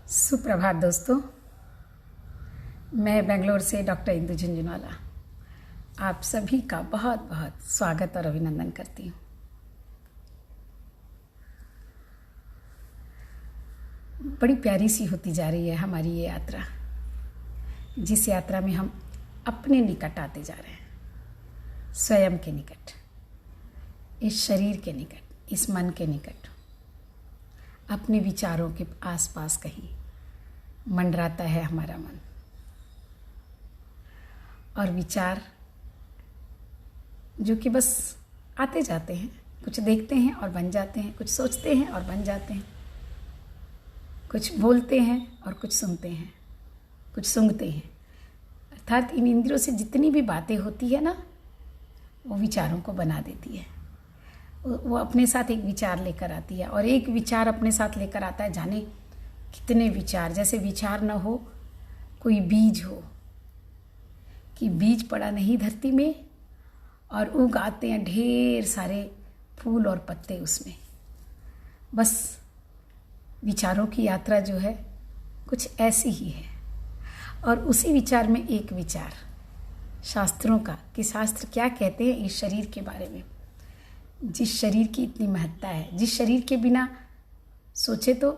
सुप्रभात दोस्तों। मैं बेंगलोर से डॉक्टर इंदु झुंझुनवाला आप सभी का बहुत बहुत स्वागत और अभिनंदन करती हूँ। बड़ी प्यारी सी होती जा रही है हमारी ये यात्रा, जिस यात्रा में हम अपने निकट आते जा रहे हैं, स्वयं के निकट, इस शरीर के निकट, इस मन के निकट, अपने विचारों के आसपास कहीं मंडराता है हमारा मन। और विचार जो कि बस आते जाते हैं, कुछ देखते हैं और बन जाते हैं, कुछ सोचते हैं और बन जाते हैं, कुछ बोलते हैं और कुछ सुनते हैं, कुछ सूंघते हैं। अर्थात इन इंद्रियों से जितनी भी बातें होती है ना, वो विचारों को बना देती है। वो अपने साथ एक विचार लेकर आती है और एक विचार अपने साथ लेकर आता है जाने कितने विचार। जैसे विचार न हो, कोई बीज हो कि बीज पड़ा नहीं धरती में और उग आते हैं ढेर सारे फूल और पत्ते उसमें। बस विचारों की यात्रा जो है कुछ ऐसी ही है। और उसी विचार में एक विचार शास्त्रों का, कि शास्त्र क्या कहते हैं इस शरीर के बारे में, जिस शरीर की इतनी महत्ता है, जिस शरीर के बिना सोचे तो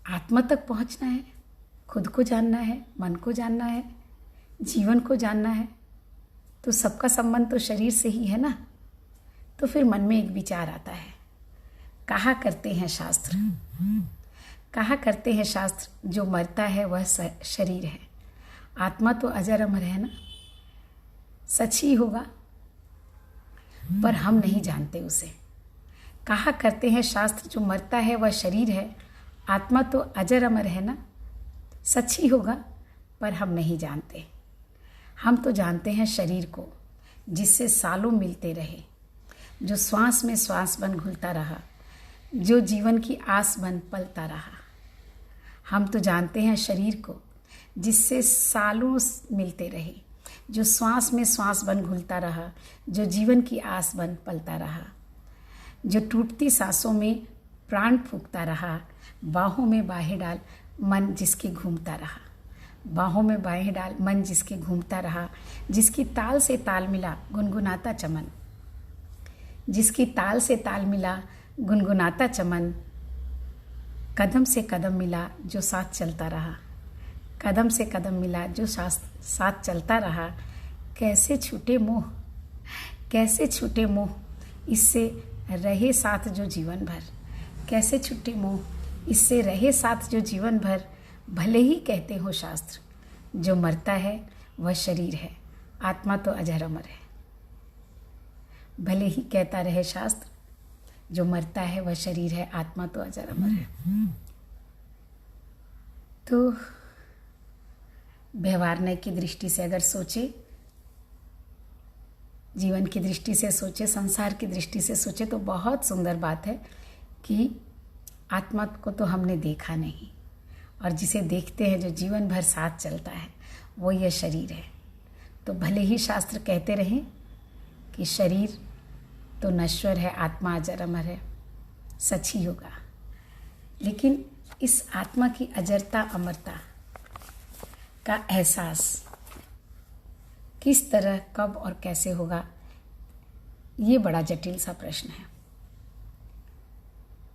आत्मा तक पहुंचना है, खुद को जानना है, मन को जानना है, जीवन को जानना है, तो सबका संबंध तो शरीर से ही है ना। तो फिर मन में एक विचार आता है। कहा करते हैं शास्त्र, कहा करते हैं शास्त्र, जो मरता है वह शरीर है, आत्मा तो अजर अमर है ना। सच ही होगा पर हम नहीं जानते उसे। कहा करते हैं शास्त्र, जो मरता है वह शरीर है, आत्मा तो अजर अमर है ना। सच ही होगा पर हम नहीं जानते। हम तो जानते हैं शरीर को, जिससे सालों मिलते रहे, जो श्वास में श्वास बन घुलता रहा, जो जीवन की आस बन पलता रहा। हम तो जानते हैं शरीर को, जिससे सालों मिलते रहे, जो श्वास में श्वास बन घुलता रहा, जो जीवन की आस बन पलता रहा, जो टूटती सांसों में प्राण फूंकता रहा, बाहों में बाहें डाल मन जिसके घूमता रहा, बाहों में बाहें डाल मन जिसके घूमता रहा, जिसकी ताल से ताल मिला गुनगुनाता चमन, जिसकी ताल से ताल मिला गुनगुनाता चमन, कदम से कदम मिला जो साथ चलता रहा, कदम से कदम मिला जो साथ चलता रहा। कैसे छूटे मोह, कैसे छूटे मोह, इससे रहे साथ जो जीवन भर, कैसे छूटे मोह, इससे रहे साथ जो जीवन भर। भले ही कहते हो शास्त्र, जो मरता है वह शरीर है, आत्मा तो अजर अमर है। भले ही कहता रहे शास्त्र, जो मरता है वह शरीर है, आत्मा तो अजर अमर है। तो व्यवहारने की दृष्टि से अगर सोचे, जीवन की दृष्टि से सोचे, संसार की दृष्टि से सोचे, तो बहुत सुंदर बात है कि आत्मा को तो हमने देखा नहीं, और जिसे देखते हैं, जो जीवन भर साथ चलता है, वो यह शरीर है। तो भले ही शास्त्र कहते रहें कि शरीर तो नश्वर है, आत्मा अजर अमर है, सच ही होगा। लेकिन इस आत्मा की अजरता अमरता का एहसास किस तरह, कब और कैसे होगा, ये बड़ा जटिल सा प्रश्न है।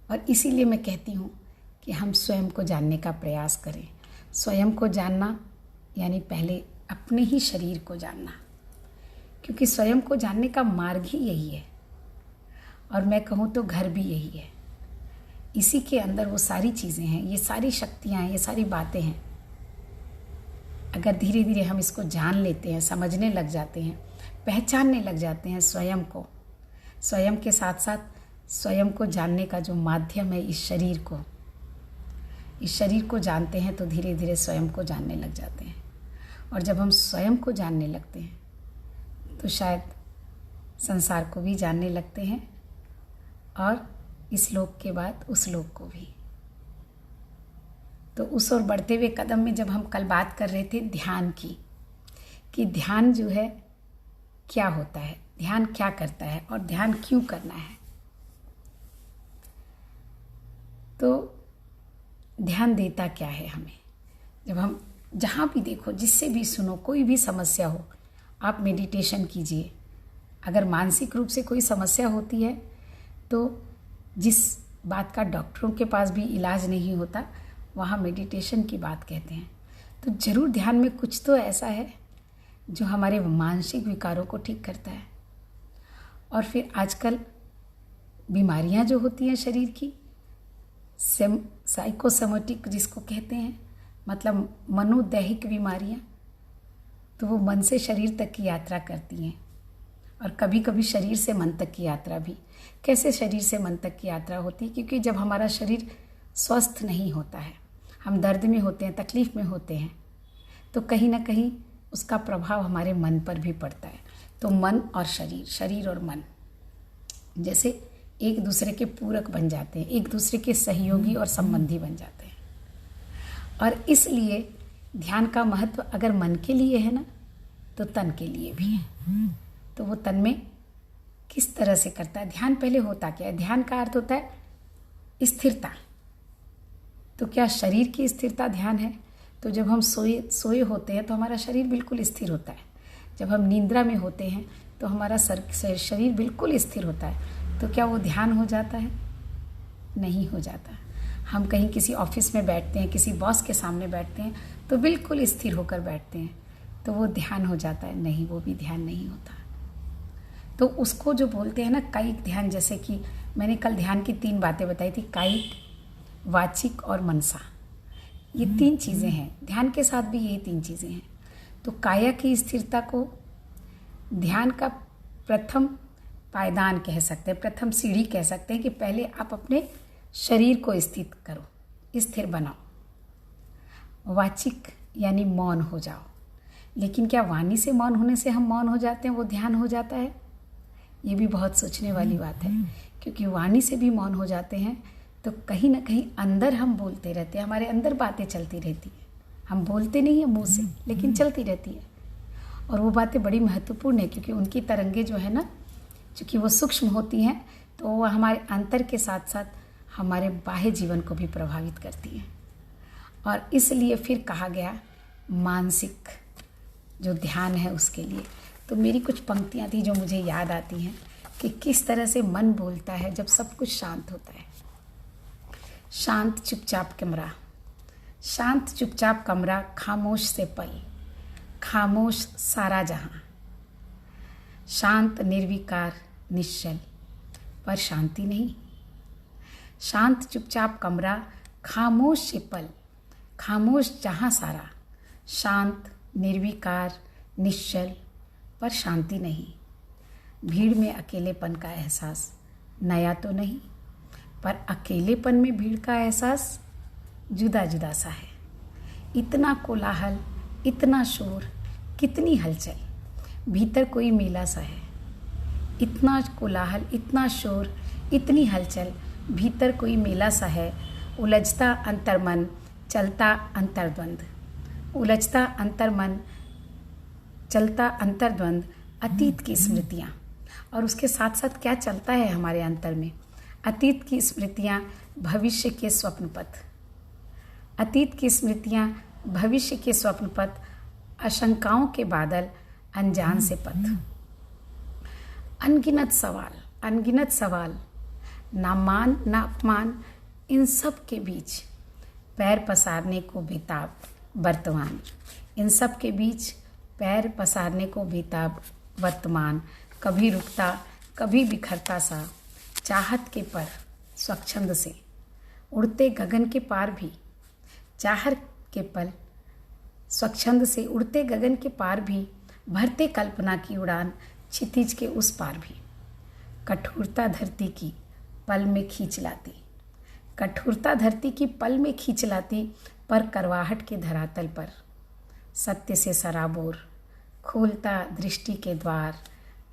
और इसीलिए मैं कहती हूँ कि हम स्वयं को जानने का प्रयास करें। स्वयं को जानना यानी पहले अपने ही शरीर को जानना, क्योंकि स्वयं को जानने का मार्ग ही यही है। और मैं कहूँ तो घर भी यही है। इसी के अंदर वो सारी चीज़ें हैं, ये सारी शक्तियाँ हैं, ये सारी बातें हैं। अगर धीरे धीरे हम इसको जान लेते हैं, समझने लग जाते हैं, पहचानने लग जाते हैं स्वयं को, स्वयं के साथ साथ स्वयं को जानने का जो माध्यम है, इस शरीर को जानते हैं, तो धीरे धीरे स्वयं को जानने लग जाते हैं। और जब हम स्वयं को जानने लगते हैं तो शायद संसार को भी जानने लगते हैं, और इस लोक के बाद उस लोक को भी। तो उस ओर बढ़ते हुए कदम में जब हम कल बात कर रहे थे ध्यान की, कि ध्यान जो है क्या होता है, ध्यान क्या करता है और ध्यान क्यों करना है। तो ध्यान देता क्या है हमें। जब हम जहाँ भी देखो, जिससे भी सुनो, कोई भी समस्या हो, आप मेडिटेशन कीजिए। अगर मानसिक रूप से कोई समस्या होती है तो जिस बात का डॉक्टरों के पास भी इलाज नहीं होता, वहाँ मेडिटेशन की बात कहते हैं। तो ज़रूर ध्यान में कुछ तो ऐसा है जो हमारे मानसिक विकारों को ठीक करता है। और फिर आजकल बीमारियां जो होती हैं शरीर की, साइकोसोमेटिक जिसको कहते हैं, मतलब मनोदैहिक बीमारियां, तो वो मन से शरीर तक की यात्रा करती हैं। और कभी कभी शरीर से मन तक की यात्रा भी। कैसे शरीर से मन तक की यात्रा होती है? क्योंकि जब हमारा शरीर स्वस्थ नहीं होता है, हम दर्द में होते हैं, तकलीफ़ में होते हैं, तो कहीं ना कहीं उसका प्रभाव हमारे मन पर भी पड़ता है। तो मन और शरीर, शरीर और मन जैसे एक दूसरे के पूरक बन जाते हैं, एक दूसरे के सहयोगी और संबंधी बन जाते हैं। और इसलिए ध्यान का महत्व अगर मन के लिए है ना, तो तन के लिए भी है। तो वो तन में किस तरह से करता है ध्यान? पहले होता क्या है? ध्यान का अर्थ होता है स्थिरता। तो क्या शरीर की स्थिरता ध्यान है? तो जब हम सोए होते हैं तो हमारा शरीर बिल्कुल स्थिर होता है। जब हम निद्रा में होते हैं तो हमारा शरीर बिल्कुल स्थिर होता है। तो क्या वो ध्यान हो जाता है? नहीं हो जाता। हम कहीं किसी ऑफिस में बैठते हैं, किसी बॉस के सामने बैठते हैं, तो बिल्कुल स्थिर होकर बैठते हैं, तो वो ध्यान हो जाता है? नहीं, वो भी ध्यान नहीं होता। तो उसको जो बोलते हैं ना कायिक ध्यान, जैसे कि मैंने कल ध्यान की 3 बातें बताई थी, कायिक, वाचिक और मनसा। ये 3 चीज़ें हैं। ध्यान के साथ भी यही 3 चीज़ें हैं। तो काया की स्थिरता को ध्यान का प्रथम पायदान कह सकते हैं, प्रथम सीढ़ी कह सकते हैं कि पहले आप अपने शरीर को स्थिर करो, स्थिर बनाओ। वाचिक यानी मौन हो जाओ। लेकिन क्या वाणी से मौन होने से हम मौन हो जाते हैं, वो ध्यान हो जाता है? ये भी बहुत सोचने वाली बात है। क्योंकि वाणी से भी मौन हो जाते हैं तो कहीं ना कहीं अंदर हम बोलते रहते हैं, हमारे अंदर बातें चलती रहती हैं। हम बोलते नहीं हैं मुंह से, लेकिन चलती रहती है। और वो बातें बड़ी महत्वपूर्ण है, क्योंकि उनकी तरंगे जो है ना, चूँकि वो सूक्ष्म होती हैं, तो वो हमारे अंतर के साथ साथ हमारे बाह्य जीवन को भी प्रभावित करती हैं। और इसलिए फिर कहा गया मानसिक जो ध्यान है उसके लिए। तो मेरी कुछ पंक्तियाँ थी जो मुझे याद आती हैं कि किस तरह से मन बोलता है जब सब कुछ शांत होता है। शांत चुपचाप कमरा, शांत चुपचाप कमरा, खामोश से पल, खामोश सारा जहां, शांत निर्विकार निश्चल, पर शांति नहीं। शांत चुपचाप कमरा, खामोश से पल, खामोश जहां सारा, शांत निर्विकार निश्चल, पर शांति नहीं। भीड़ में अकेलेपन का एहसास नया तो नहीं, पर अकेलेपन में भीड़ का एहसास जुदा जुदा सा है। इतना कोलाहल, इतना शोर, कितनी हलचल, भीतर कोई मेला सा है। इतना कोलाहल, इतना शोर, इतनी हलचल, भीतर कोई मेला सा है। उलझता अंतर्मन, चलता अंतर्द्वंद, उलझता अंतर्मन, चलता अंतर्द्वंद, अतीत की स्मृतियाँ। और उसके साथ साथ क्या चलता है हमारे अंतर में? अतीत की स्मृतियाँ, भविष्य के स्वप्न पथ, अतीत की स्मृतियाँ, भविष्य के स्वप्न पथ, आशंकाओं के बादल, अनजान से पथ। अनगिनत सवाल, ना मान ना अपमान, इन सब के बीच पैर पसारने को बेताब वर्तमान, इन सब के बीच पैर पसारने को बेताब वर्तमान। कभी रुकता, कभी बिखरता सा, चाहत के पर स्वच्छंद से उड़ते गगन के पार भी, चाहत के पल स्वच्छंद से उड़ते गगन के पार भी, भरते कल्पना की उड़ान क्षितिज के उस पार भी। कठोरता धरती की पल में खींच लाती, कठोरता धरती की पल में खींच लाती, पर करवाहट के धरातल पर सत्य से सराबोर, खोलता दृष्टि के द्वार,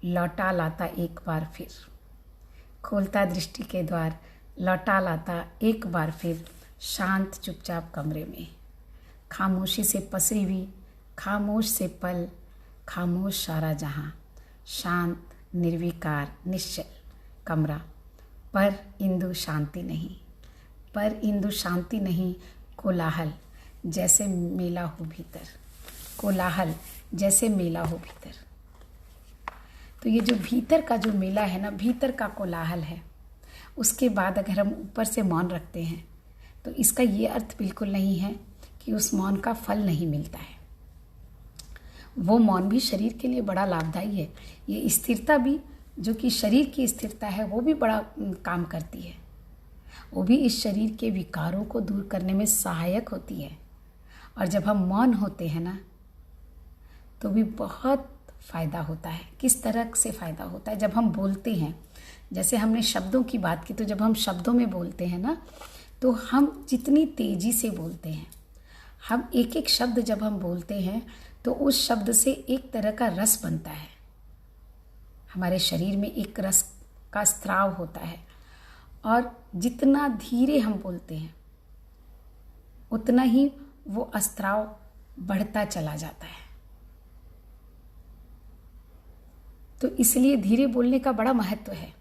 लौटा लाता एक बार फिर, खोलता दृष्टि के द्वार, लौटा लाता एक बार फिर, शांत चुपचाप कमरे में। खामोशी से पसरी हुई, खामोश से पल, खामोश सारा जहां, शांत निर्विकार निश्चल कमरा, पर इंदु शांति नहीं, पर इंदु शांति नहीं, कोलाहल जैसे मेला हो भीतर, कोलाहल जैसे मेला हो भीतर। तो ये जो भीतर का जो मेला है ना, भीतर का कोलाहल है, उसके बाद अगर हम ऊपर से मौन रखते हैं तो इसका ये अर्थ बिल्कुल नहीं है कि उस मौन का फल नहीं मिलता है। वो मौन भी शरीर के लिए बड़ा लाभदायी है। ये स्थिरता भी, जो कि शरीर की स्थिरता है, वो भी बड़ा काम करती है। वो भी इस शरीर के विकारों को दूर करने में सहायक होती है। और जब हम मौन होते हैं ना, तो भी बहुत फ़ायदा होता है। किस तरह से फ़ायदा होता है? जब हम बोलते हैं, जैसे हमने शब्दों की बात की, तो जब हम शब्दों में बोलते हैं ना, तो हम जितनी तेज़ी से बोलते हैं, हम एक एक शब्द जब हम बोलते हैं तो उस शब्द से एक तरह का रस बनता है। हमारे शरीर में एक रस का स्राव होता है। और जितना धीरे हम बोलते हैं उतना ही वो स्राव बढ़ता चला जाता है। तो इसलिए धीरे बोलने का बड़ा महत्व है।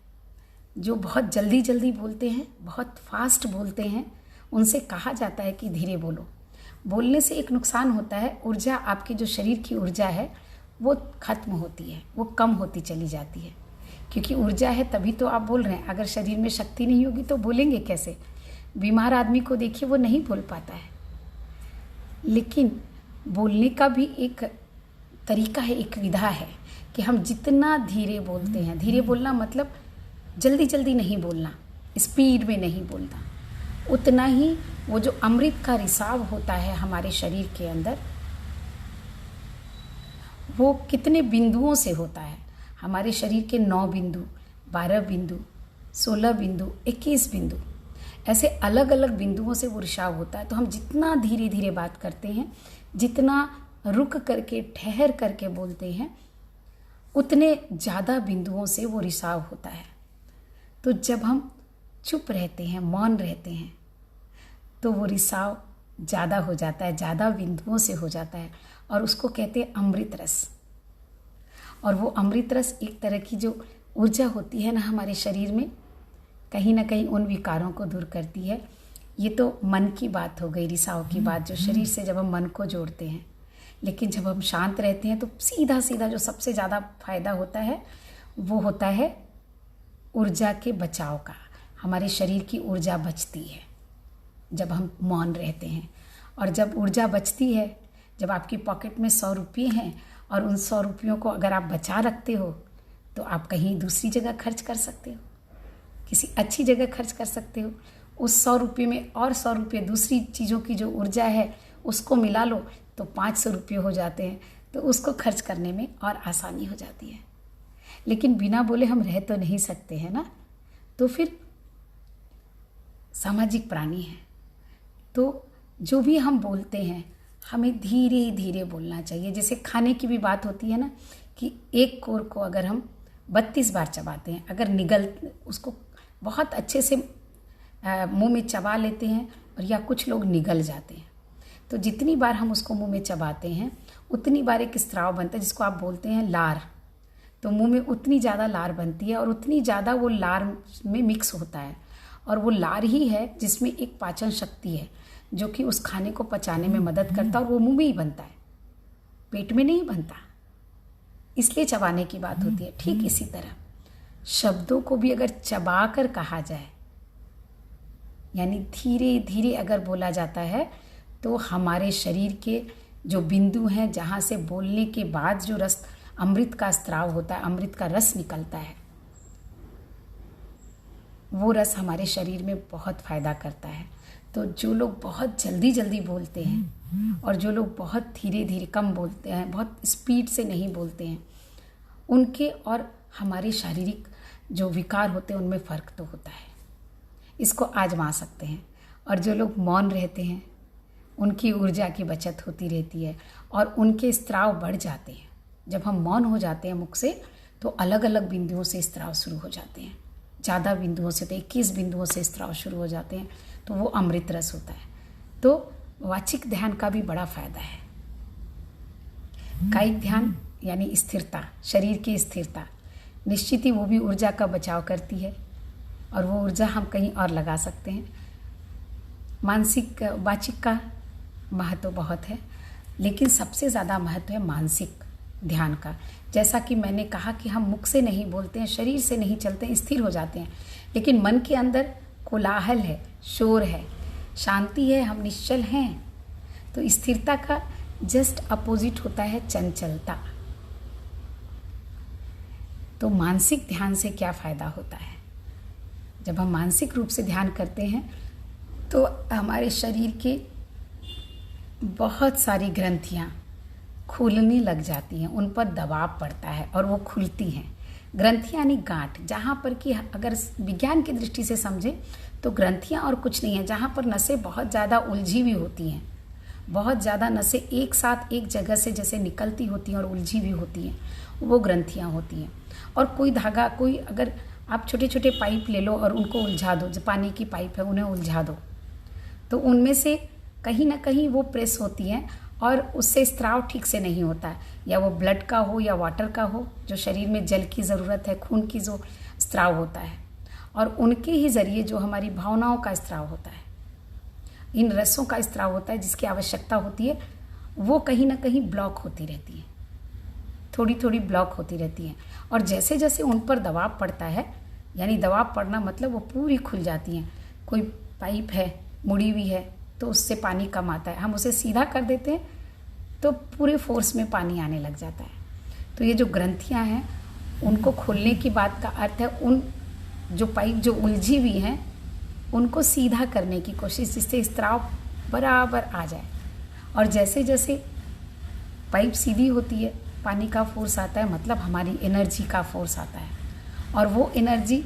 जो बहुत जल्दी जल्दी बोलते हैं, बहुत फास्ट बोलते हैं, उनसे कहा जाता है कि धीरे बोलो। बोलने से एक नुकसान होता है, ऊर्जा, आपकी जो शरीर की ऊर्जा है वो खत्म होती है, वो कम होती चली जाती है। क्योंकि ऊर्जा है तभी तो आप बोल रहे हैं। अगर शरीर में शक्ति नहीं होगी तो बोलेंगे कैसे? बीमार आदमी को देखिए, वो नहीं बोल पाता है। लेकिन बोलने का भी एक तरीका है, एक विधा है कि हम जितना धीरे बोलते हैं, धीरे बोलना मतलब जल्दी जल्दी नहीं बोलना, स्पीड में नहीं बोलना, उतना ही वो जो अमृत का रिसाव होता है हमारे शरीर के अंदर, वो कितने बिंदुओं से होता है। हमारे शरीर के 9 बिंदु, 12 बिंदु, 16 बिंदु, 21 बिंदु, ऐसे अलग अलग बिंदुओं से वो रिसाव होता है। तो हम जितना धीरे धीरे बात करते हैं, जितना रुक करके, ठहर करके बोलते हैं, उतने ज़्यादा बिंदुओं से वो रिसाव होता है। तो जब हम चुप रहते हैं, मौन रहते हैं, तो वो रिसाव ज़्यादा हो जाता है, ज़्यादा बिंदुओं से हो जाता है। और उसको कहते हैं अमृत रस। और वो अमृत रस एक तरह की जो ऊर्जा होती है ना हमारे शरीर में, कहीं ना कहीं उन विकारों को दूर करती है। ये तो मन की बात हो गई, रिसाव की बात, जो शरीर से जब हम मन को जोड़ते हैं। लेकिन जब हम शांत रहते हैं तो सीधा सीधा जो सबसे ज़्यादा फायदा होता है वो होता है ऊर्जा के बचाव का। हमारे शरीर की ऊर्जा बचती है जब हम मौन रहते हैं। और जब ऊर्जा बचती है, जब आपकी पॉकेट में 100 रुपये हैं और उन 100 रुपयों को अगर आप बचा रखते हो तो आप कहीं दूसरी जगह खर्च कर सकते हो, किसी अच्छी जगह खर्च कर सकते हो। उस 100 रुपये में और 100 रुपये दूसरी चीज़ों की जो ऊर्जा है उसको मिला लो तो 500 रुपये हो जाते हैं। तो उसको खर्च करने में और आसानी हो जाती है। लेकिन बिना बोले हम रह तो नहीं सकते हैं ना, तो फिर सामाजिक प्राणी हैं। तो जो भी हम बोलते हैं हमें धीरे धीरे बोलना चाहिए। जैसे खाने की भी बात होती है ना, कि एक कोर को अगर हम 32 बार चबाते हैं, अगर उसको बहुत अच्छे से मुंह में चबा लेते हैं, और या कुछ लोग निगल जाते हैं, तो जितनी बार हम उसको मुंह में चबाते हैं उतनी बार एक स्राव बनता है जिसको आप बोलते हैं लार। तो मुंह में उतनी ज़्यादा लार बनती है और उतनी ज़्यादा वो लार में मिक्स होता है। और वो लार ही है जिसमें एक पाचन शक्ति है जो कि उस खाने को पचाने में मदद करता है, और वो मुंह में ही बनता है, पेट में नहीं बनता। इसलिए चबाने की बात होती है। ठीक इसी तरह शब्दों को भी अगर चबा कर कहा जाए, यानी धीरे धीरे अगर बोला जाता है, तो हमारे शरीर के जो बिंदु हैं जहाँ से बोलने के बाद जो रस, अमृत का स्राव होता है, अमृत का रस निकलता है, वो रस हमारे शरीर में बहुत फ़ायदा करता है। तो जो लोग बहुत जल्दी जल्दी बोलते हैं और जो लोग बहुत धीरे धीरे कम बोलते हैं, बहुत स्पीड से नहीं बोलते हैं, उनके और हमारे शारीरिक जो विकार होते हैं उनमें फ़र्क तो होता है। इसको आजमा सकते हैं। और जो लोग मौन रहते हैं उनकी ऊर्जा की बचत होती रहती है और उनके स्राव बढ़ जाते हैं। जब हम मौन हो जाते हैं मुख से, तो अलग अलग बिंदुओं से स्राव शुरू हो जाते हैं। ज़्यादा बिंदुओं से, तो 21 बिंदुओं से स्राव शुरू हो जाते हैं, तो वो अमृत रस होता है। तो वाचिक ध्यान का भी बड़ा फायदा है। कायिक ध्यान यानी स्थिरता, शरीर की स्थिरता, निश्चित ही वो भी ऊर्जा का बचाव करती है और वो ऊर्जा हम कहीं और लगा सकते हैं। मानसिक वाचिक का महत्व बहुत है, लेकिन सबसे ज़्यादा महत्व है मानसिक ध्यान का। जैसा कि मैंने कहा कि हम मुख से नहीं बोलते हैं, शरीर से नहीं चलते हैं, स्थिर हो जाते हैं, लेकिन मन के अंदर कोलाहल है, शोर है, शांति है, हम निश्चल हैं। तो स्थिरता का जस्ट अपोजिट होता है चंचलता। तो मानसिक ध्यान से क्या फ़ायदा होता है? जब हम मानसिक रूप से ध्यान करते हैं तो हमारे शरीर के बहुत सारी ग्रंथियाँ खुलने लग जाती हैं, उन पर दबाव पड़ता है और वो खुलती हैं। ग्रंथियाँ यानी गांठ, जहाँ पर कि अगर विज्ञान की दृष्टि से समझें तो ग्रंथियाँ और कुछ नहीं है, जहाँ पर नसें बहुत ज़्यादा उलझी हुई होती हैं, बहुत ज़्यादा नसें एक साथ एक जगह से जैसे निकलती होती हैं और उलझी हुई होती हैं, वो ग्रंथियाँ होती हैं। और कोई धागा, कोई अगर आप छोटे छोटे पाइप ले लो और उनको उलझा दो, जो पानी की पाइप है उन्हें उलझा दो, तो उनमें से कहीं ना कहीं वो प्रेस होती हैं और उससे स्त्राव ठीक से नहीं होता है, या वो ब्लड का हो या वाटर का हो, जो शरीर में जल की ज़रूरत है, खून की जो स्त्राव होता है, और उनके ही ज़रिए जो हमारी भावनाओं का स्त्राव होता है, इन रसों का स्त्राव होता है जिसकी आवश्यकता होती है, वो कहीं ना कहीं ब्लॉक होती रहती है, थोड़ी थोड़ी ब्लॉक होती रहती हैं। और जैसे जैसे उन पर दबाव पड़ता है, यानी दबाव पड़ना मतलब वो पूरी खुल जाती हैं। कोई पाइप है मुड़ी हुई है तो उससे पानी कम आता है, हम उसे सीधा कर देते हैं तो पूरे फोर्स में पानी आने लग जाता है। तो ये जो ग्रंथियां हैं उनको खोलने की बात का अर्थ है उन जो पाइप जो उलझी हुई हैं उनको सीधा करने की कोशिश, जिससे स्त्राव बराबर आ जाए। और जैसे जैसे पाइप सीधी होती है पानी का फोर्स आता है, मतलब हमारी एनर्जी का फोर्स आता है। और वो एनर्जी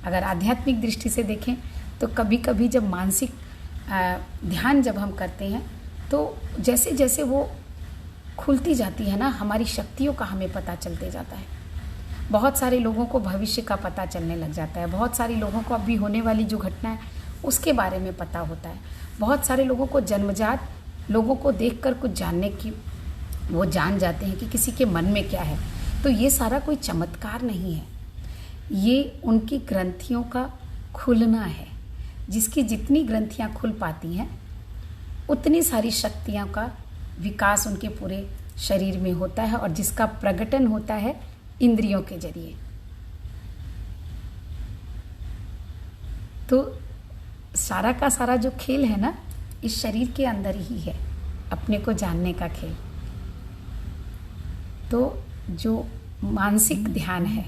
अगर आध्यात्मिक दृष्टि से देखें तो कभी कभी जब मानसिक ध्यान जब हम करते हैं तो जैसे जैसे वो खुलती जाती है ना, हमारी शक्तियों का हमें पता चलते जाता है। बहुत सारे लोगों को भविष्य का पता चलने लग जाता है, बहुत सारे लोगों को अभी होने वाली जो घटना है उसके बारे में पता होता है, बहुत सारे लोगों को जन्मजात लोगों को देखकर कुछ जानने की वो जान जाते हैं कि किसी के मन में क्या है। तो ये सारा कोई चमत्कार नहीं है, ये उनकी ग्रंथियों का खुलना है। जिसकी जितनी ग्रंथियां खुल पाती हैं उतनी सारी शक्तियों का विकास उनके पूरे शरीर में होता है, और जिसका प्रकटन होता है इंद्रियों के जरिए। तो सारा का सारा जो खेल है ना, इस शरीर के अंदर ही है, अपने को जानने का खेल। तो जो मानसिक ध्यान है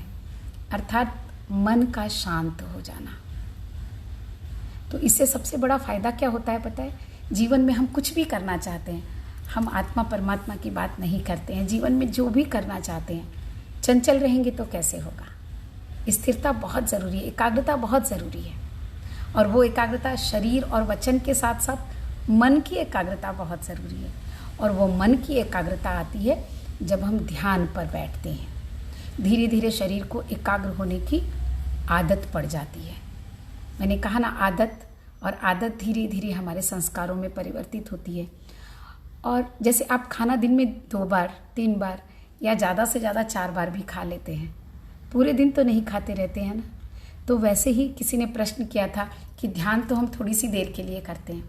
अर्थात मन का शांत हो जाना, तो इससे सबसे बड़ा फायदा क्या होता है पता है? जीवन में हम कुछ भी करना चाहते हैं, हम आत्मा परमात्मा की बात नहीं करते हैं, जीवन में जो भी करना चाहते हैं, चंचल रहेंगे तो कैसे होगा? स्थिरता बहुत ज़रूरी है, एकाग्रता बहुत ज़रूरी है। और वो एकाग्रता शरीर और वचन के साथ साथ मन की एकाग्रता बहुत ज़रूरी है। और वो मन की एकाग्रता आती है जब हम ध्यान पर बैठते हैं। धीरे धीरे शरीर को एकाग्र होने की आदत पड़ जाती है। मैंने कहा ना, आदत, और आदत धीरे धीरे हमारे संस्कारों में परिवर्तित होती है। और जैसे आप खाना दिन में 2 बार 3 बार या ज़्यादा से ज़्यादा 4 बार भी खा लेते हैं, पूरे दिन तो नहीं खाते रहते हैं ना। तो वैसे ही किसी ने प्रश्न किया था कि ध्यान तो हम थोड़ी सी देर के लिए करते हैं।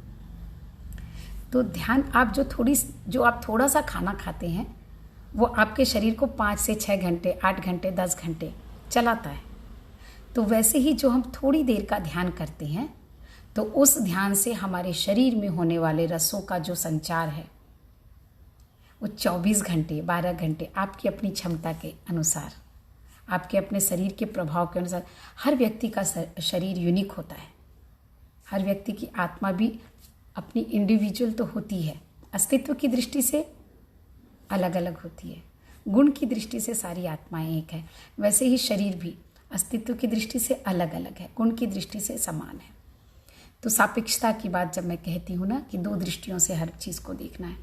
तो ध्यान आप जो आप थोड़ा सा खाना खाते हैं वो आपके शरीर को 5 से 6 घंटे, 8 घंटे, 10 घंटे चलाता है। तो वैसे ही जो हम थोड़ी देर का ध्यान करते हैं तो उस ध्यान से हमारे शरीर में होने वाले रसों का जो संचार है वो 24 घंटे, 12 घंटे आपकी अपनी क्षमता के अनुसार, आपके अपने शरीर के प्रभाव के अनुसार। हर व्यक्ति का शरीर यूनिक होता है, हर व्यक्ति की आत्मा भी अपनी इंडिविजुअल तो होती है, अस्तित्व की दृष्टि से अलग अलग होती है, गुण की दृष्टि से सारी आत्माएं एक है। वैसे ही शरीर भी अस्तित्व की दृष्टि से अलग अलग है, गुण की दृष्टि से समान है। तो सापेक्षता की बात जब मैं कहती हूँ ना कि 2 दृष्टियों से हर चीज़ को देखना है,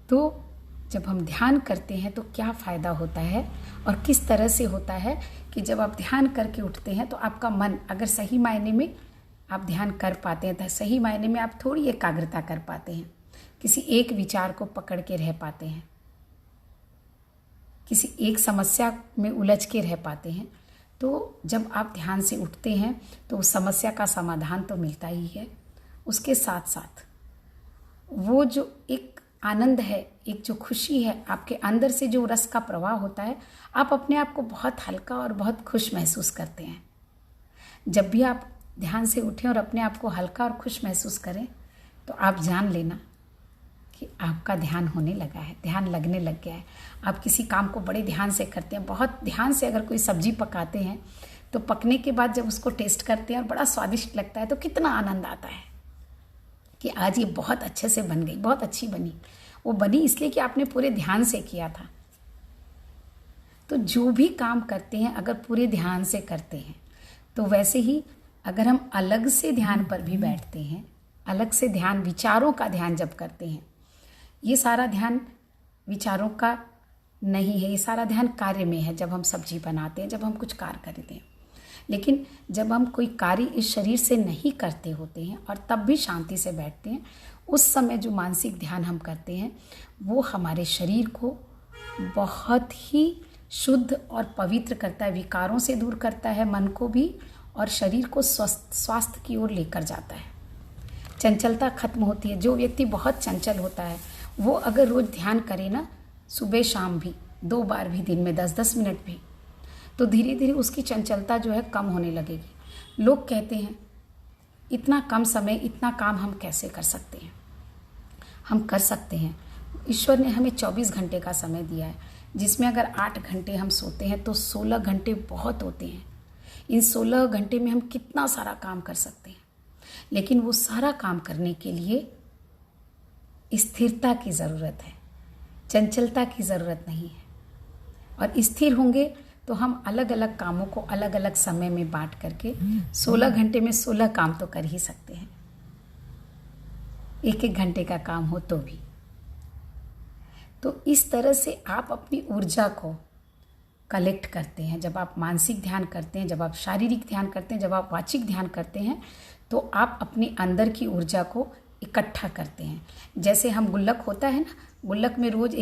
तो जब हम ध्यान करते हैं तो क्या फ़ायदा होता है और किस तरह से होता है कि जब आप ध्यान करके उठते हैं तो आपका मन, अगर सही मायने में आप ध्यान कर पाते हैं तो सही मायने में आप थोड़ी एकाग्रता कर पाते हैं, किसी एक विचार को पकड़ के रह पाते हैं, किसी एक समस्या में उलझ के रह पाते हैं। तो जब आप ध्यान से उठते हैं तो उस समस्या का समाधान तो मिलता ही है, उसके साथ साथ वो जो एक आनंद है, एक जो खुशी है, आपके अंदर से जो रस का प्रवाह होता है, आप अपने आप को बहुत हल्का और बहुत खुश महसूस करते हैं। जब भी आप ध्यान से उठें और अपने आप को हल्का और खुश महसूस करें, तो आप जान लेना कि आपका ध्यान होने लगा है, ध्यान लगने लग गया है। आप किसी काम को बड़े ध्यान से करते हैं, बहुत ध्यान से अगर कोई सब्जी पकाते हैं तो पकने के बाद जब उसको टेस्ट करते हैं और बड़ा स्वादिष्ट लगता है तो कितना आनंद आता है कि आज ये बहुत अच्छे से बन गई, बहुत अच्छी बनी। वो बनी इसलिए कि आपने पूरे ध्यान से किया था। तो जो भी काम करते हैं अगर पूरे ध्यान से करते हैं, तो वैसे ही अगर हम अलग से ध्यान पर भी बैठते हैं, अलग से ध्यान, विचारों का ध्यान जब करते हैं, ये सारा ध्यान विचारों का नहीं है, ये सारा ध्यान कार्य में है। जब हम सब्जी बनाते हैं, जब हम कुछ कार्य करते हैं, लेकिन जब हम कोई कार्य इस शरीर से नहीं करते होते हैं और तब भी शांति से बैठते हैं, उस समय जो मानसिक ध्यान हम करते हैं वो हमारे शरीर को बहुत ही शुद्ध और पवित्र करता है, विकारों से दूर करता है मन को भी, और शरीर को स्वास्थ्य की ओर लेकर जाता है। चंचलता खत्म होती है। जो व्यक्ति बहुत चंचल होता है वो अगर रोज ध्यान करे ना, सुबह शाम भी 2 बार भी, दिन में 10-10 मिनट भी, तो धीरे धीरे उसकी चंचलता जो है कम होने लगेगी। लोग कहते हैं इतना कम समय, इतना काम हम कैसे कर सकते हैं? हम कर सकते हैं। ईश्वर ने हमें 24 घंटे का समय दिया है, जिसमें अगर 8 घंटे हम सोते हैं तो 16 घंटे बहुत होते हैं। इन 16 घंटे में हम कितना सारा काम कर सकते हैं, लेकिन वो सारा काम करने के लिए स्थिरता की ज़रूरत है, चंचलता की ज़रूरत नहीं है। और स्थिर होंगे तो हम अलग अलग कामों को अलग अलग समय में बांट करके 16 घंटे में 16 काम तो कर ही सकते हैं, 1-1 घंटे का काम हो तो भी। तो इस तरह से आप अपनी ऊर्जा को कलेक्ट करते हैं। जब आप मानसिक ध्यान करते हैं, जब आप शारीरिक ध्यान करते हैं, जब आप वाचिक ध्यान करते हैं, तो आप अपने अंदर की ऊर्जा को इकट्ठा करते हैं। जैसे हम गुल्लक होता है ना, गुल्लक में रोज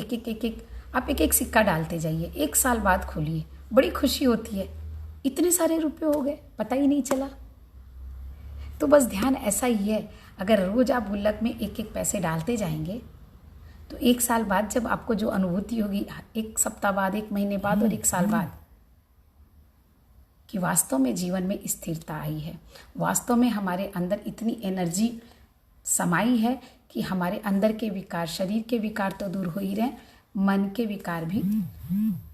आप एक एक सिक्का डालते जाइए, 1 साल बाद खोलिए, बड़ी खुशी होती है, इतने सारे रुपए हो गए, पता ही नहीं चला। तो बस ध्यान ऐसा ही है। अगर रोज आप गुल्लक में 1-1 पैसे डालते जाएंगे तो 1 साल बाद जब आपको जो अनुभूति होगी, 1 सप्ताह बाद, 1 महीने बाद और 1 साल बाद, कि वास्तव में जीवन में स्थिरता आई है, वास्तव में हमारे अंदर इतनी एनर्जी समाई है कि हमारे अंदर के विकार, शरीर के विकार तो दूर हो ही रहे, मन के विकार भी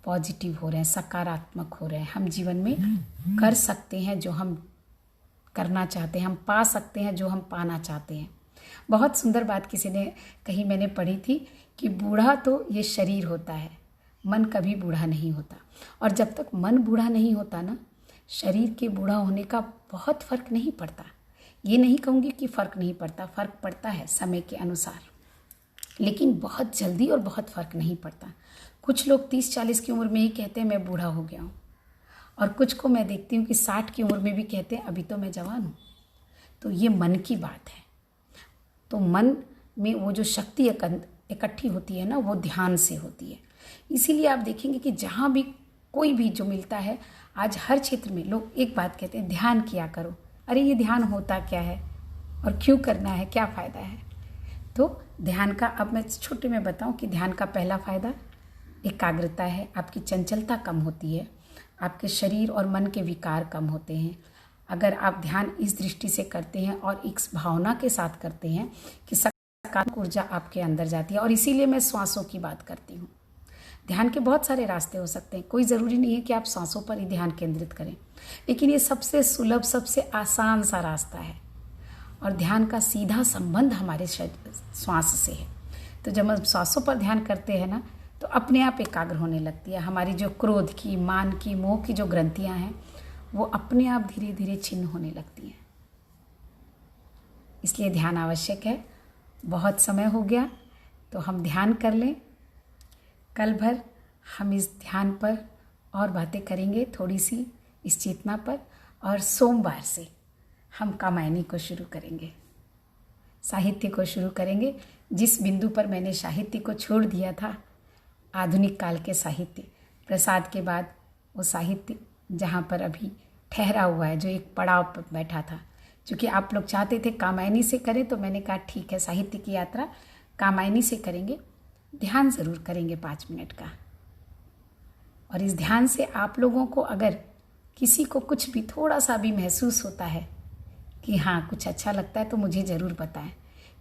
पॉजिटिव हो रहे हैं, सकारात्मक हो रहे हैं। हम जीवन में कर सकते हैं जो हम करना चाहते हैं, हम पा सकते हैं जो हम पाना चाहते हैं। बहुत सुंदर बात किसी ने कही, मैंने पढ़ी थी कि बूढ़ा तो ये शरीर होता है, मन कभी बूढ़ा नहीं होता। और जब तक मन बूढ़ा नहीं होता ना, शरीर के बूढ़ा होने का बहुत फर्क नहीं पड़ता। ये नहीं कहूँगी कि फ़र्क नहीं पड़ता, फ़र्क पड़ता है समय के अनुसार, लेकिन बहुत जल्दी और बहुत फ़र्क नहीं पड़ता। कुछ लोग 30-40 की उम्र में ही कहते हैं मैं बूढ़ा हो गया हूँ, और कुछ को मैं देखती हूँ कि 60 की उम्र में भी कहते हैं अभी तो मैं जवान हूँ। तो ये मन की बात है। तो मन में वो जो शक्ति इकट्ठी होती है ना, वो ध्यान से होती है। इसीलिए आप देखेंगे कि जहाँ भी कोई भी जो मिलता है, आज हर क्षेत्र में लोग एक बात कहते हैं, ध्यान किया करो। अरे ये ध्यान होता क्या है और क्यों करना है, क्या फ़ायदा है? तो ध्यान का अब मैं छोटे में बताऊं कि ध्यान का पहला फ़ायदा एकाग्रता है। आपकी चंचलता कम होती है, आपके शरीर और मन के विकार कम होते हैं। अगर आप ध्यान इस दृष्टि से करते हैं और इस भावना के साथ करते हैं कि सकारात्मक ऊर्जा आपके अंदर जाती है। और इसीलिए मैं श्वासों की बात करती हूँ। ध्यान के बहुत सारे रास्ते हो सकते हैं, कोई ज़रूरी नहीं है कि आप सांसों पर ही ध्यान केंद्रित करें, लेकिन ये सबसे सुलभ, सबसे आसान सा रास्ता है। और ध्यान का सीधा संबंध हमारे श्वास से है। तो जब हम श्वासों पर ध्यान करते हैं ना, तो अपने आप एकाग्र होने लगती है। हमारी जो क्रोध की, मान की, मोह की जो ग्रंथियां हैं, वो अपने आप धीरे धीरे छिन्न होने लगती हैं। इसलिए ध्यान आवश्यक है। बहुत समय हो गया तो हम ध्यान कर लें। कल भर हम इस ध्यान पर और बातें करेंगे, थोड़ी सी इस चेतना पर। और सोमवार से हम कामायनी को शुरू करेंगे, साहित्य को शुरू करेंगे। जिस बिंदु पर मैंने साहित्य को छोड़ दिया था, आधुनिक काल के साहित्य, प्रसाद के बाद वो साहित्य जहाँ पर अभी ठहरा हुआ है, जो एक पड़ाव पर बैठा था, क्योंकि आप लोग चाहते थे कामायनी से करें, तो मैंने कहा ठीक है, साहित्य की यात्रा कामायनी से करेंगे। ध्यान ज़रूर करेंगे 5 मिनट का। और इस ध्यान से आप लोगों को अगर किसी को कुछ भी थोड़ा सा भी महसूस होता है कि हाँ कुछ अच्छा लगता है, तो मुझे ज़रूर बताएं,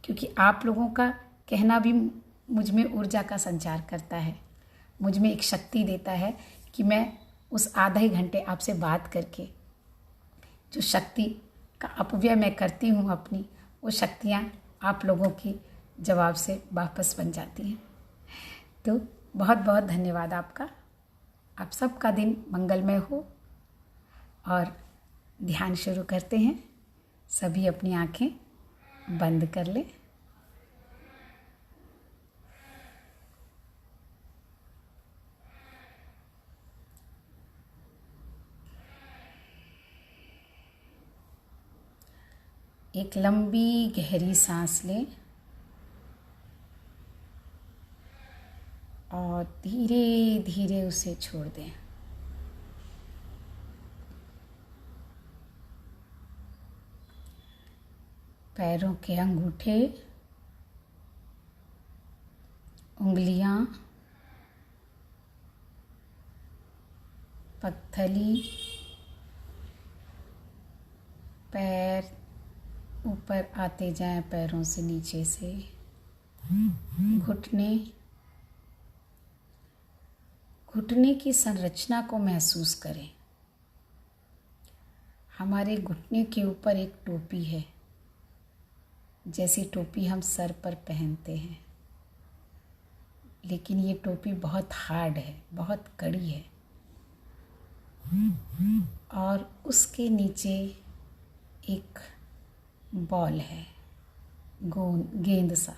क्योंकि आप लोगों का कहना भी मुझ में ऊर्जा का संचार करता है, मुझ में एक शक्ति देता है कि मैं उस आधे घंटे आपसे बात करके जो शक्ति का अपव्यय मैं करती हूँ अपनी, वो शक्तियाँ आप लोगों की जवाब से वापस बन जाती हैं। तो बहुत बहुत धन्यवाद आपका। आप सबका दिन मंगलमय हो। और ध्यान शुरू करते हैं। सभी अपनी आंखें बंद कर लें। एक लंबी गहरी सांस लें और धीरे धीरे उसे छोड़ दें। पैरों के अंगूठे, उंगलियां, पगथली, पैर ऊपर आते जाएं, पैरों से नीचे से घुटने, घुटने की संरचना को महसूस करें। हमारे घुटने के ऊपर एक टोपी है, जैसी टोपी हम सर पर पहनते हैं, लेकिन ये टोपी बहुत हार्ड है, बहुत कड़ी है। और उसके नीचे एक बॉल है, गेंद सा,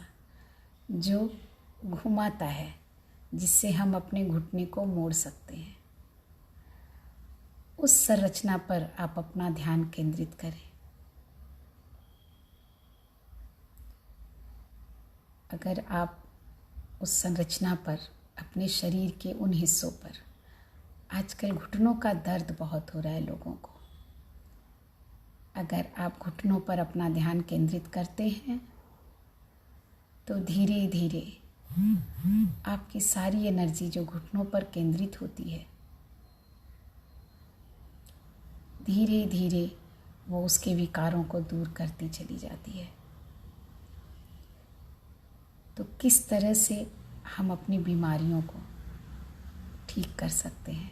जो घुमाता है, जिससे हम अपने घुटने को मोड़ सकते हैं। उस संरचना पर आप अपना ध्यान केंद्रित करें। अगर आप उस संरचना पर, अपने शरीर के उन हिस्सों पर, आजकल घुटनों का दर्द बहुत हो रहा है लोगों को, अगर आप घुटनों पर अपना ध्यान केंद्रित करते हैं तो धीरे धीरे आपकी सारी एनर्जी जो घुटनों पर केंद्रित होती है, धीरे धीरे वो उसके विकारों को दूर करती चली जाती है। तो किस तरह से हम अपनी बीमारियों को ठीक कर सकते हैं,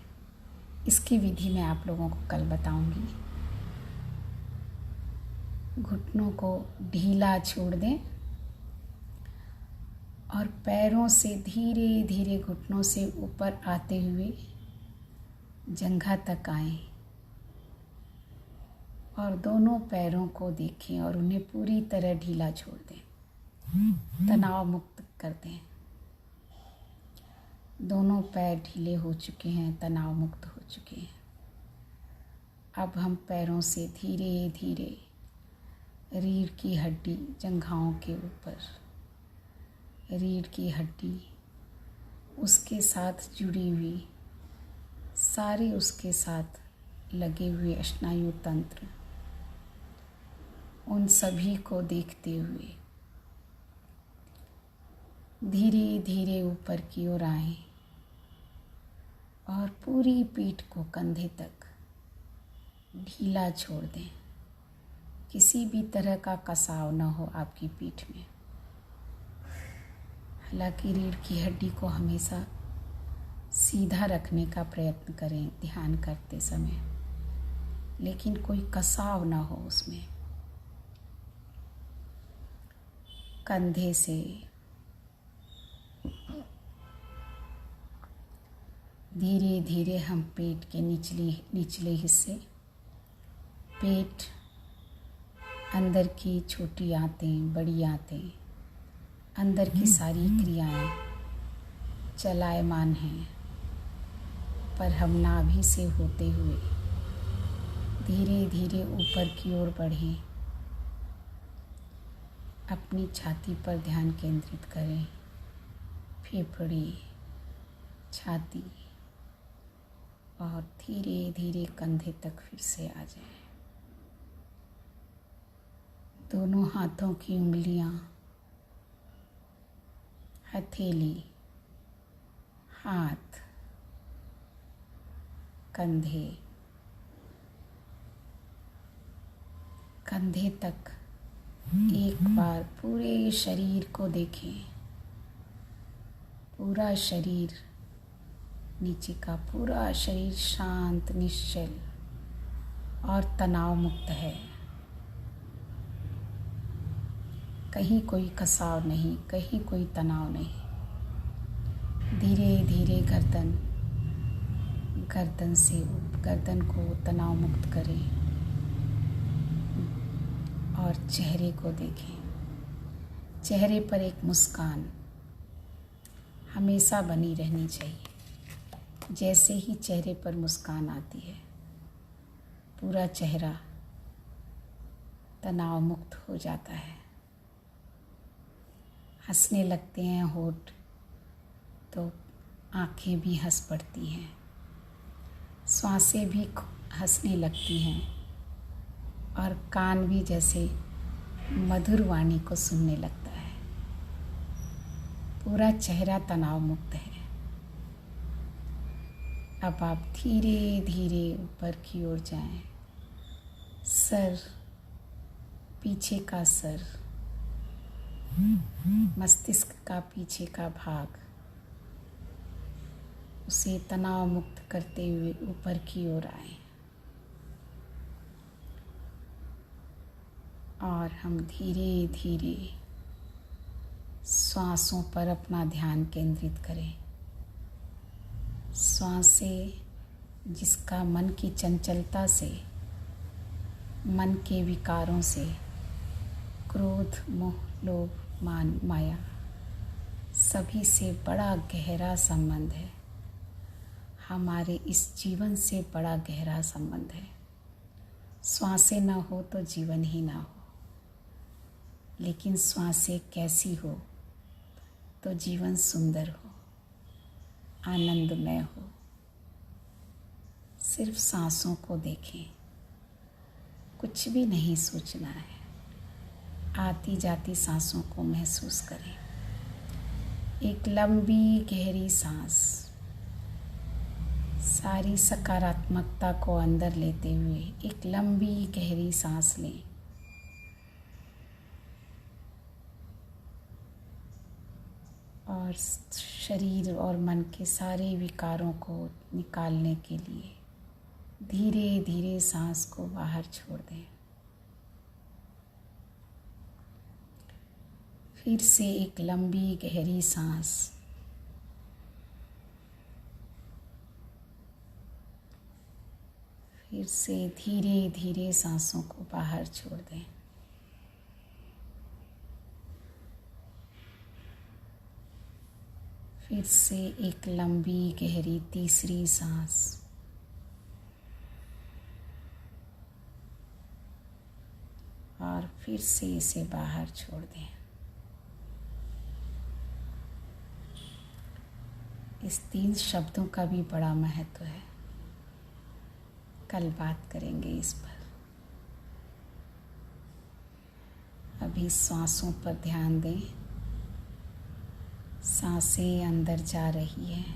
इसकी विधि मैं आप लोगों को कल बताऊंगी। घुटनों को ढीला छोड़ दें और पैरों से धीरे धीरे घुटनों से ऊपर आते हुए जंघा तक आएं और दोनों पैरों को देखें और उन्हें पूरी तरह ढीला छोड़ दें, तनाव मुक्त कर दें। दोनों पैर ढीले हो चुके हैं, तनाव मुक्त हो चुके हैं। अब हम पैरों से धीरे धीरे रीढ़ की हड्डी, जंघाओं के ऊपर रीढ़ की हड्डी, उसके साथ जुड़ी हुई सारे उसके साथ लगे हुए स्नायु तंत्र, उन सभी को देखते हुए धीरे धीरे ऊपर की ओर आएं और पूरी पीठ को कंधे तक ढीला छोड़ दें। किसी भी तरह का कसाव न हो आपकी पीठ में। हालांकि रीढ़ की हड्डी को हमेशा सीधा रखने का प्रयत्न करें ध्यान करते समय, लेकिन कोई कसाव ना हो उसमें। कंधे से धीरे धीरे हम पेट के निचले हिस्से, पेट, अंदर की छोटी आंतें, बड़ी आंतें, अंदर की सारी क्रियाएं चलायमान हैं, पर हम नाभि से होते हुए धीरे धीरे ऊपर की ओर बढ़ें। अपनी छाती पर ध्यान केंद्रित करें, फेफड़े, छाती, और धीरे धीरे कंधे तक फिर से आ जाएं। दोनों हाथों की उंगलियां, हथेली, हाथ, कंधे, कंधे तक एक बार पूरे शरीर को देखें। पूरा शरीर, नीचे का पूरा शरीर शांत, निश्चल और तनाव मुक्त है। कहीं कोई कसाव नहीं, कहीं कोई तनाव नहीं। धीरे धीरे गर्दन से गर्दन को तनाव मुक्त करें और चेहरे को देखें। चेहरे पर एक मुस्कान हमेशा बनी रहनी चाहिए। जैसे ही चेहरे पर मुस्कान आती है, पूरा चेहरा तनाव मुक्त हो जाता है। हंसने लगते हैं होठ, तो आँखें भी हंस पड़ती हैं, सांसें भी हंसने लगती हैं और कान भी जैसे मधुर वाणी को सुनने लगता है। पूरा चेहरा तनाव मुक्त है। अब आप धीरे धीरे ऊपर की ओर जाएं। सर, पीछे का सर, मस्तिष्क का पीछे का भाग, उसे तनाव मुक्त करते हुए ऊपर की ओर आए और हम धीरे धीरे श्वासों पर अपना ध्यान केंद्रित करें। श्वासें जिसका मन की चंचलता से, मन के विकारों से, क्रोध, मोह, लोभ, मान, माया, सभी से बड़ा गहरा संबंध है। हमारे इस जीवन से बड़ा गहरा संबंध है। श्वासें ना हो तो जीवन ही ना हो, लेकिन श्वासें कैसी हो तो जीवन सुंदर हो, आनंदमय हो। सिर्फ सांसों को देखें, कुछ भी नहीं सोचना है। आती जाती सांसों को महसूस करें। एक लंबी गहरी सांस, सारी सकारात्मकता को अंदर लेते हुए एक लंबी गहरी सांस लें और शरीर और मन के सारे विकारों को निकालने के लिए धीरे धीरे सांस को बाहर छोड़ दें। फिर से एक लंबी गहरी सांस, फिर से धीरे धीरे सांसों को बाहर छोड़ दें। फिर से एक लंबी गहरी तीसरी सांस, और फिर से इसे बाहर छोड़ दें। इस 3 शब्दों का भी बड़ा महत्व है। कल बात करेंगे इस पर। अभी सांसों पर ध्यान दें। सांसें अंदर जा रही हैं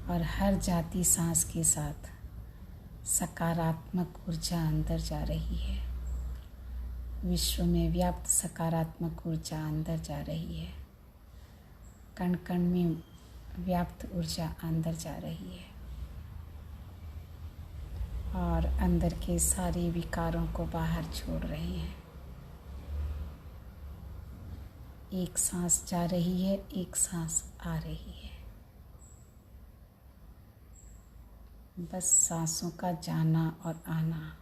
और हर जाती सांस के साथ सकारात्मक ऊर्जा अंदर जा रही है। विश्व में व्याप्त सकारात्मक ऊर्जा अंदर जा रही है। कण कण में व्याप्त ऊर्जा अंदर जा रही है और अंदर के सारे विकारों को बाहर छोड़ रहे हैं। एक सांस जा रही है, एक सांस आ रही है। बस सांसों का जाना और आना।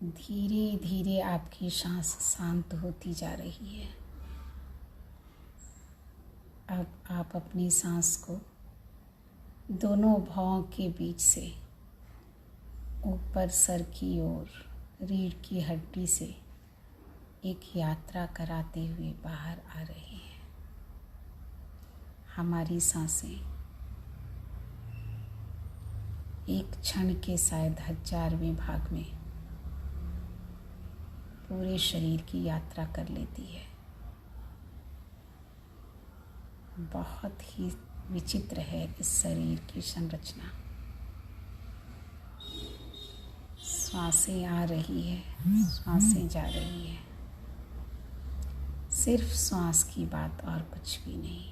धीरे धीरे आपकी सांस शांत होती जा रही है। अब आप अपनी सांस को दोनों भौं के बीच से ऊपर सर की ओर रीढ़ की हड्डी से एक यात्रा कराते हुए बाहर आ रहे हैं। हमारी सांसें एक क्षण के शायद 1000वें भाग में पूरे शरीर की यात्रा कर लेती है। बहुत ही विचित्र है इस शरीर की संरचना। सांसें आ रही है, सांसें जा रही है, सिर्फ श्वास की बात और कुछ भी नहीं।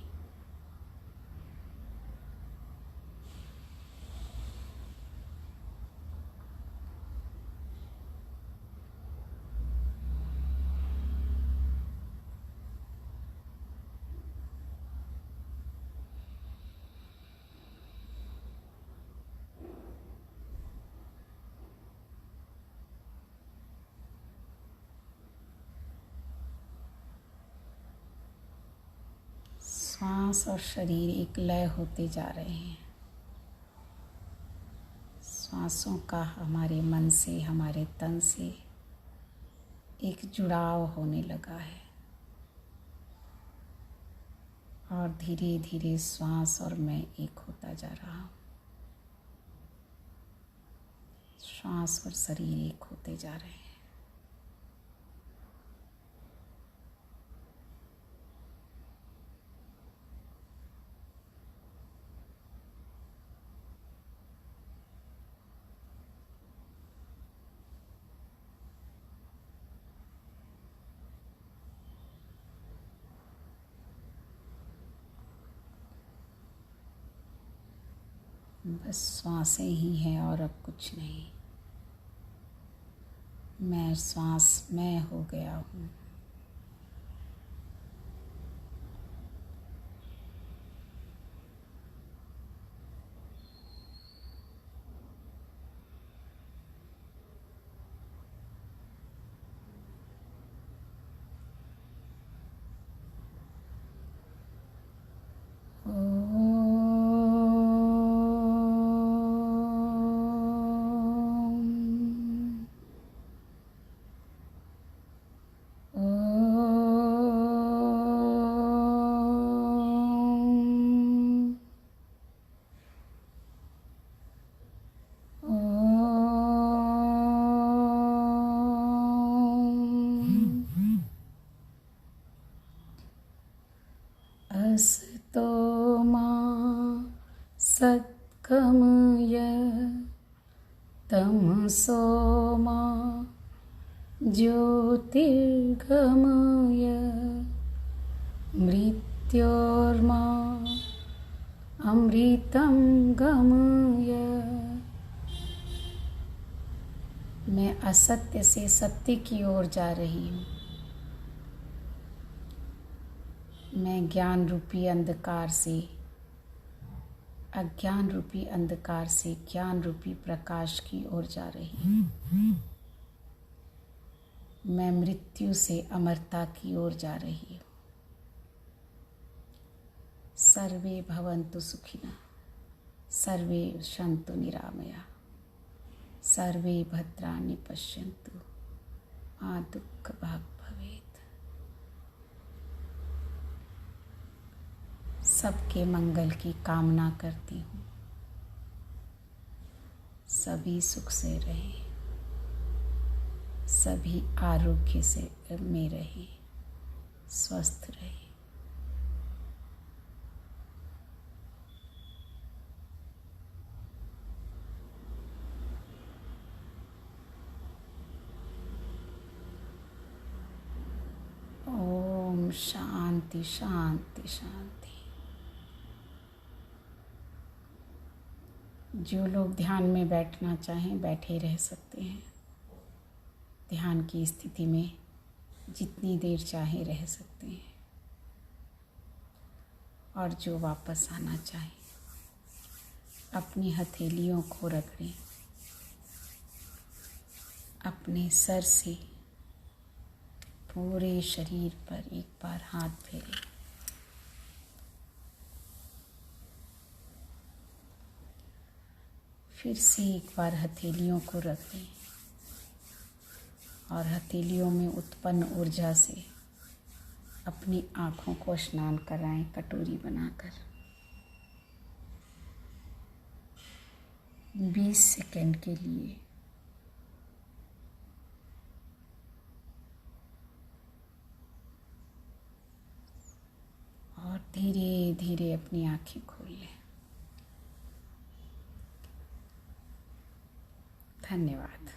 श्वास और शरीर एक लय होते जा रहे हैं। श्वासों का हमारे मन से, हमारे तन से एक जुड़ाव होने लगा है और धीरे धीरे श्वास और मैं एक होता जा रहा हूँ। श्वास और शरीर एक होते जा रहे हैं। बस श्वासें ही हैं और अब कुछ नहीं। मैं श्वास मैं हो गया हूँ। असतो मा सत्कमय तमसो मा ज्योतिर्गमय मृत्योर्मा अमृतं गमय। मैं असत्य से सत्य की ओर जा रही हूँ। मैं ज्ञान रूपी अंधकार से, अज्ञान रूपी अंधकार से ज्ञान रूपी प्रकाश की ओर जा रही हूँ। मैं मृत्यु से अमरता की ओर जा रही हूँ। सर्वे भवन्तु सुखिनः, सर्वे सन्तु निरामया, सर्वे भद्राणि पश्यन्तु मा दुःखभाग् भवेत्। सबके मंगल की कामना करती हूँ। सभी सुख से रहें, सभी आरोग्य से में रहें, स्वस्थ रहें। ओम शांति शांति शांति। जो लोग ध्यान में बैठना चाहें बैठे रह सकते हैं। ध्यान की स्थिति में जितनी देर चाहे रह सकते हैं। और जो वापस आना चाहें अपनी हथेलियों को रगड़ें, अपने सर से पूरे शरीर पर एक बार हाथ फेरें। फिर से एक बार हथेलियों को रगड़ें। और हथेलियों में उत्पन्न ऊर्जा से अपनी आँखों को स्नान कराएं कटोरी बनाकर। 20 सेकंड के लिए और धीरे धीरे अपनी आँखें खोल लें। धन्यवाद।